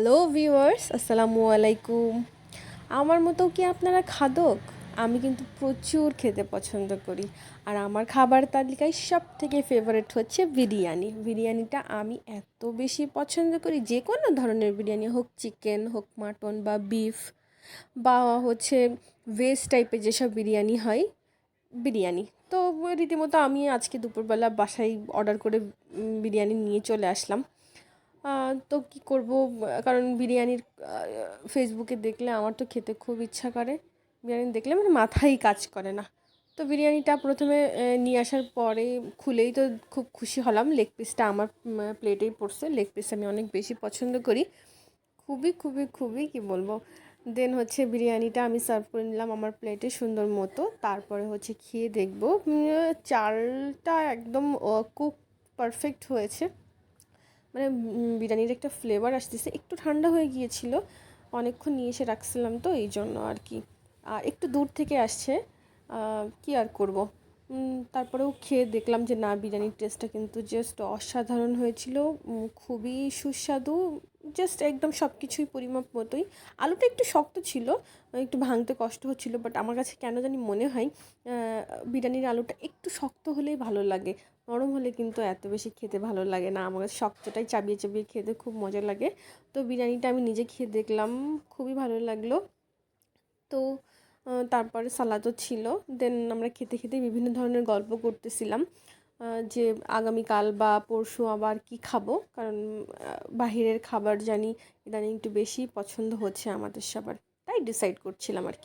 Hello viewers, আসসালামু আলাইকুম। আমার মতো কি আপনারা খাদক? আমি কিন্তু প্রচুর খেতে পছন্দ করি। আর আমার খাবার তালিকায় সবথেকে ফেভারিট হচ্ছে বিরিয়ানি। বিরিয়ানিটা আমি এত বেশি পছন্দ করি, যে কোনো ধরনের বিরিয়ানি হোক, চিকেন হোক, মাটন বা বিফ বা হচ্ছে ভেজ টাইপের যেসব বিরিয়ানি হয়, বিরিয়ানি। তো রীতিমতো আমি আজকে দুপুরবেলা বাসায় অর্ডার করে বিরিয়ানি নিয়ে চলে আসলাম। তো কী করব, কারণ বিরিয়ানির ফেসবুকে দেখলে আমার তো খেতে খুব ইচ্ছা করে। বিরিয়ানি দেখলে মানে মাথাই কাজ করে না। তো বিরিয়ানিটা প্রথমে নিয়ে আসার পরে খুলেই তো খুব খুশি হলাম। লেগ পিসটা আমার প্লেটেই পড়ছে। লেগ পিস আমি অনেক বেশি পছন্দ করি। খুবই খুবই খুবই কী বলবো। দেন হচ্ছে বিরিয়ানিটা আমি সার্ভ করে নিলাম আমার প্লেটে সুন্দর মতো। তারপরে হচ্ছে খেয়ে দেখবো চালটা একদম কুক পারফেক্ট হয়েছে। মানে বিরিয়ানির একটা ফ্লেভার আসতেছে। একটু ঠান্ডা হয়ে গিয়েছিল, অনেকক্ষণ নিয়ে এসে রাখছিলাম তো এই জন্য আর কি। আর একটু দূর থেকে আসছে, কি আর করব। তারপরেও খেয়ে দেখলাম যে না, বিরিয়ানির টেস্টটা কিন্তু জাস্ট অসাধারণ হয়েছিল। খুবই সুস্বাদু, জাস্ট একদম সব কিছুই পরিমাপ মতোই। আলুটা একটু শক্ত ছিল, একটু ভাঙতে কষ্ট হচ্ছিল, বাট আমার কাছে কেন জানি মনে হয় বিরিয়ানির আলুটা একটু শক্ত হলেই ভালো লাগে। নরম হলে কিন্তু এত বেশি খেতে ভালো লাগে না। আমার কাছে শক্তটাই চাবিয়ে চাবিয়ে খেতে খুব মজা লাগে। তো বিরিয়ানিটা আমি নিজে খেয়ে দেখলাম, খুবই ভালো লাগলো। তো তারপরে সালাদও ছিল। দেন আমরা খেতে খেতে বিভিন্ন ধরনের গল্প করতেছিলাম, যে আগামীকাল বা পরশু আবার কি খাবো, কারণ বাহিরের খাবার জানি ইদানিং একটু বেশি পছন্দ হচ্ছে আমাদের সবার, তাই ডিসাইড করছিলাম আর কি।